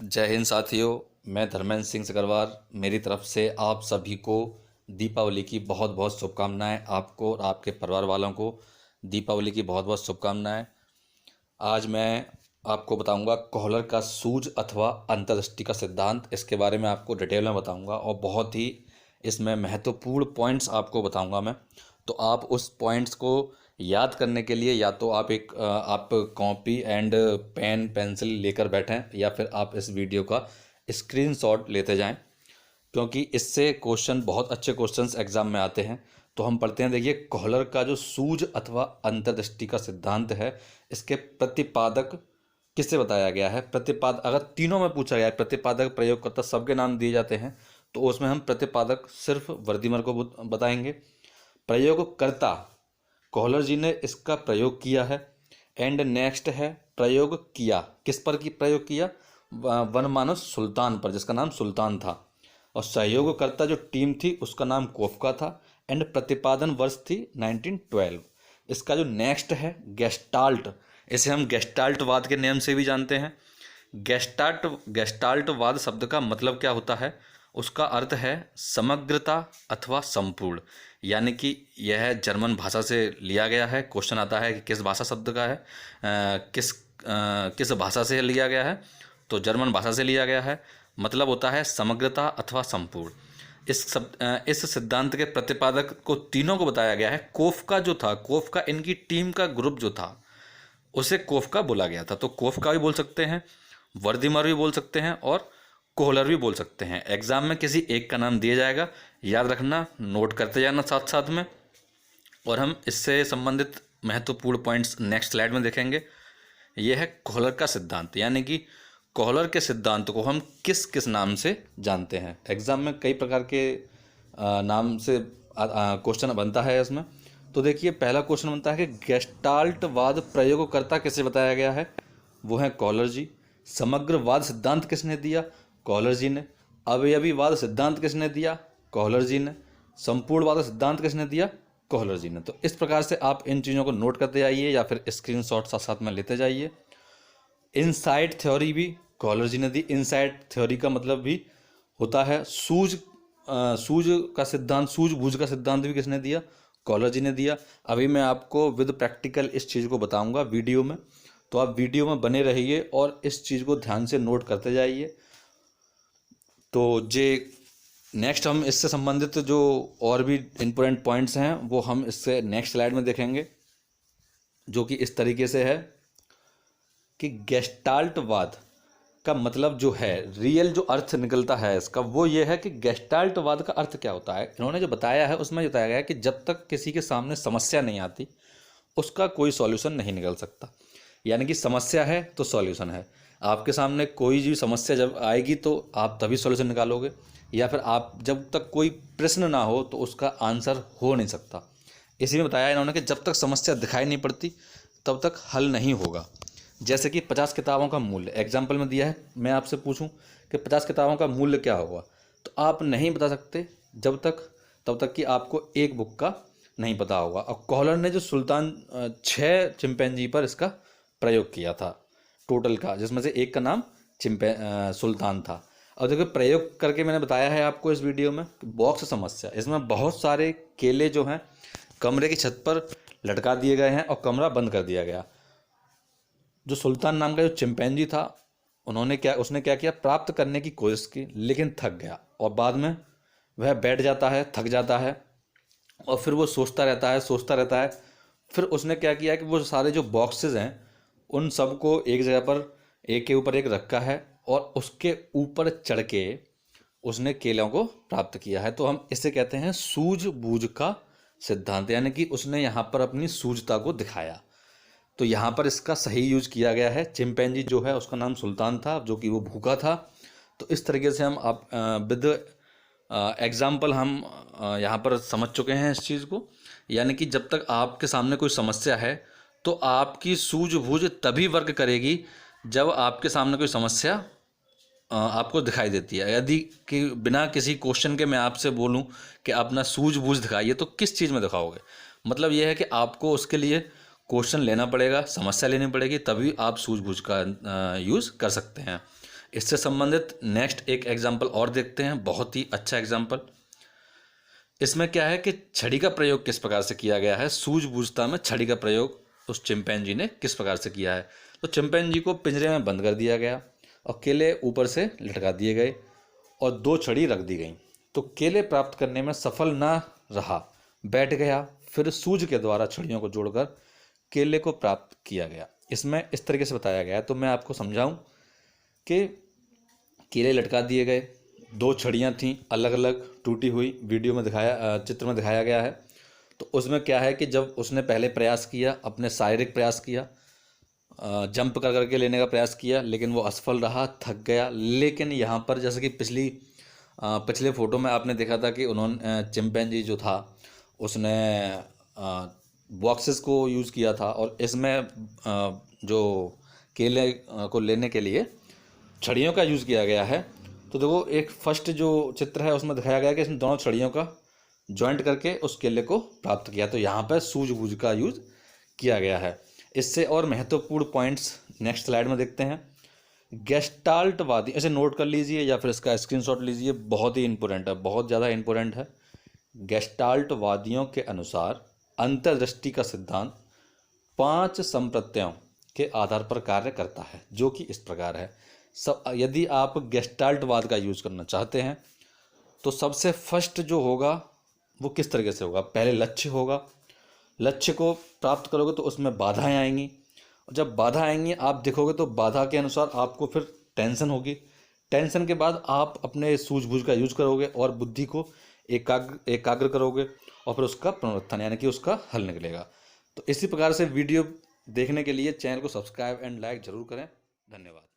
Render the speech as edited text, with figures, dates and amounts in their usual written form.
जय हिंद साथियों। मैं धर्मेंद्र सिंह सिकरवार। मेरी तरफ से आप सभी को दीपावली की बहुत बहुत शुभकामनाएं। आपको और आपके परिवार वालों को दीपावली की बहुत बहुत शुभकामनाएं। आज मैं आपको बताऊंगा कोहलर का सूझ अथवा अंतर्दृष्टि का सिद्धांत। इसके बारे में आपको डिटेल में बताऊंगा और बहुत ही इसमें महत्वपूर्ण पॉइंट्स आपको बताऊंगा मैं। तो आप उस पॉइंट्स को याद करने के लिए या तो आप कॉपी एंड पेन पेंसिल लेकर बैठें या फिर आप इस वीडियो का स्क्रीनशॉट लेते जाएं, क्योंकि इससे क्वेश्चन बहुत अच्छे क्वेश्चंस एग्जाम में आते हैं। तो हम पढ़ते हैं। देखिए, कोहलर का जो सूझ अथवा अंतर्दृष्टि का सिद्धांत है, इसके प्रतिपादक किससे बताया गया है। प्रतिपादक अगर तीनों में पूछा गया है, प्रतिपादक प्रयोगकर्ता सबके नाम दिए जाते हैं, तो उसमें हम प्रतिपादक सिर्फ वर्दीमर को बताएंगे। प्रयोगकर्ता कोहलर जी ने इसका प्रयोग किया है। एंड नेक्स्ट है प्रयोग किया, किस पर की प्रयोग किया, वनमानस सुल्तान पर, जिसका नाम सुल्तान था। और सहयोगकर्ता जो टीम थी उसका नाम कोफका था। एंड प्रतिपादन वर्ष थी 1912। इसका जो नेक्स्ट है गेस्टाल्ट, इसे हम गेस्टाल्टवाद के नाम से भी जानते हैं। गेस्टाल्टवाद शब्द का मतलब क्या होता है, उसका अर्थ है समग्रता अथवा संपूर्ण। यानी कि यह जर्मन भाषा से लिया गया है। क्वेश्चन आता है कि किस भाषा शब्द का है, किस भाषा से लिया गया है, तो जर्मन भाषा से लिया गया है। मतलब होता है समग्रता अथवा संपूर्ण। इस सिद्धांत के प्रतिपादक को तीनों को बताया गया है। कोफका जो था, कोफका इनकी टीम का ग्रुप जो था, उसे कोफका बोला गया था। तो कोफका भी बोल सकते हैं, वर्दीमर भी बोल सकते हैं और कोहलर भी बोल सकते हैं। एग्जाम में किसी एक का नाम दिया जाएगा, याद रखना, नोट करते जाना साथ साथ में। और हम इससे संबंधित महत्वपूर्ण पॉइंट्स नेक्स्ट स्लाइड में देखेंगे। यह है कोहलर का सिद्धांत, यानी कि कोहलर के सिद्धांत को हम किस किस नाम से जानते हैं। एग्जाम में कई प्रकार के नाम से क्वेश्चन बनता है इसमें। तो देखिए, पहला क्वेश्चन बनता है कि गेस्टाल्टवाद प्रयोगकर्ता किसे बताया गया है, वो है कोहलर जी। समग्रवाद सिद्धांत किसने दिया, कोहलर जी ने। अवयवीवाद सिद्धांत किसने दिया, कोहलर जी ने। संपूर्णवाद सिद्धांत किसने दिया, कोहलर जी ने। तो इस प्रकार से आप इन चीज़ों को नोट करते जाइए या फिर स्क्रीनशॉट साथ साथ में लेते जाइए। इनसाइट थ्योरी भी कोहलर जी ने दी। इनसाइट थ्योरी का मतलब भी होता है सूझ का सिद्धांत, सूझबूझ का सिद्धांत भी किसने दिया, कोहलर जी ने दिया। अभी मैं आपको विद प्रैक्टिकल इस चीज़ को बताऊंगा वीडियो में, तो आप वीडियो में बने रहिए और इस चीज़ को ध्यान से नोट करते जाइए। तो जे नेक्स्ट हम इससे संबंधित जो और भी इम्पोर्टेंट पॉइंट्स हैं वो हम इससे नेक्स्ट स्लाइड में देखेंगे, जो कि इस तरीके से है कि गेस्टाल्टवाद का मतलब जो है, रियल जो अर्थ निकलता है इसका, वो ये है कि गेस्टाल्टवाद का अर्थ क्या होता है। इन्होंने जो बताया है उसमें बताया गया है कि जब तक किसी के सामने समस्या नहीं आती उसका कोई सॉल्यूशन नहीं निकल सकता। यानी कि समस्या है तो सॉल्यूशन है। आपके सामने कोई भी समस्या जब आएगी तो आप तभी सॉल्यूशन निकालोगे, या फिर आप जब तक कोई प्रश्न ना हो तो उसका आंसर हो नहीं सकता। इसी में बताया इन्होंने कि जब तक समस्या दिखाई नहीं पड़ती तब तक हल नहीं होगा। जैसे कि 50 किताबों का मूल्य एग्जाम्पल में दिया है। मैं आपसे पूछूं कि 50 किताबों का मूल्य क्या होगा, तो आप नहीं बता सकते तब तक कि आपको एक बुक का नहीं पता होगा। और कोहलर ने जो 6 चिंपैंजी पर इसका प्रयोग किया था टोटल का, जिसमें से एक का नाम सुल्तान था। और देखो, प्रयोग करके मैंने बताया है आपको इस वीडियो में बॉक्स समस्या। इसमें बहुत सारे केले जो हैं कमरे की छत पर लटका दिए गए हैं और कमरा बंद कर दिया गया। जो सुल्तान नाम का जो चिंपैंजी था, उसने क्या किया, प्राप्त करने की कोशिश की लेकिन थक गया और बाद में वह बैठ जाता है, थक जाता है और फिर वो सोचता रहता है। फिर उसने क्या किया कि वो सारे जो बॉक्सेस हैं उन सबको एक जगह पर एक के ऊपर एक रखा है और उसके ऊपर चढ़ के उसने केलों को प्राप्त किया है। तो हम इसे कहते हैं सूझबूझ का सिद्धांत, यानी कि उसने यहाँ पर अपनी सूझता को दिखाया। तो यहाँ पर इसका सही यूज किया गया है। चिंपैंजी जो है उसका नाम सुल्तान था, जो कि वो भूखा था। तो इस तरीके से हम आप विद एग्जाम्पल हम यहाँ पर समझ चुके हैं इस चीज़ को। यानी कि जब तक आपके सामने कोई समस्या है तो आपकी सूझबूझ तभी वर्क करेगी जब आपके सामने कोई समस्या आपको दिखाई देती है। यदि कि बिना किसी क्वेश्चन के मैं आपसे बोलूं कि अपना सूझबूझ दिखाइए, तो किस चीज़ में दिखाओगे। मतलब यह है कि आपको उसके लिए क्वेश्चन लेना पड़ेगा, समस्या लेनी पड़ेगी, तभी आप सूझबूझ का यूज़ कर सकते हैं। इससे संबंधित नेक्स्ट एक एग्जाम्पल और देखते हैं, बहुत ही अच्छा एग्जाम्पल। इसमें क्या है कि छड़ी का प्रयोग किस प्रकार से किया गया है, सूझबूझता में छड़ी का प्रयोग उस चिंपैंजी ने किस प्रकार से किया है। तो चिंपैंजी को पिंजरे में बंद कर दिया गया और केले ऊपर से लटका दिए गए और 2 छड़ी रख दी गई। तो केले प्राप्त करने में सफल ना रहा, बैठ गया, फिर सूझ के द्वारा छड़ियों को जोड़कर केले को प्राप्त किया गया। इसमें इस तरीके से बताया गया है। तो मैं आपको समझाऊं कि केले लटका दिए गए, 2 छड़ियाँ थीं अलग अलग टूटी हुई, वीडियो में दिखाया, चित्र में दिखाया गया है। तो उसमें क्या है कि जब उसने पहले प्रयास किया, अपने शारीरिक प्रयास किया, जंप कर करके लेने का प्रयास किया, लेकिन वो असफल रहा, थक गया। लेकिन यहाँ पर जैसे कि पिछले फ़ोटो में आपने देखा था कि उन्होंने चिंपैंजी जो था उसने बॉक्सेस को यूज़ किया था, और इसमें जो केले को लेने के लिए छड़ियों का यूज़ किया गया है। तो देखो, एक फर्स्ट जो चित्र है उसमें दिखाया गया है कि इसने दोनों छड़ियों का जॉइंट करके उस केले को प्राप्त किया। तो यहाँ पर सूझबूझ का यूज़ किया गया है। इससे और महत्वपूर्ण पॉइंट्स नेक्स्ट स्लाइड में देखते हैं। गेस्टाल्टवादी, ऐसे नोट कर लीजिए या फिर इसका स्क्रीनशॉट लीजिए, बहुत ही इंपॉर्टेंट है, बहुत ज़्यादा इंपॉर्टेंट है। गेस्टाल्टवादियों के अनुसार अंतर्दृष्टि का सिद्धांत 5 संप्रत्ययों के आधार पर कार्य करता है, जो कि इस प्रकार है। यदि आप गेस्टाल्टवाद का यूज़ करना चाहते हैं तो सबसे फर्स्ट जो होगा वो किस तरीके से होगा, पहले लक्ष्य होगा। लक्ष्य को प्राप्त करोगे तो उसमें बाधाएं आएंगी, और जब बाधा आएंगी आप देखोगे तो बाधा के अनुसार आपको फिर टेंशन होगी। टेंशन के बाद आप अपने सूझबूझ का यूज़ करोगे और बुद्धि को एकाग्र करोगे, और फिर उसका पुनरुत्थान यानी कि उसका हल निकलेगा। तो इसी प्रकार से वीडियो देखने के लिए चैनल को सब्सक्राइब एंड लाइक ज़रूर करें। धन्यवाद।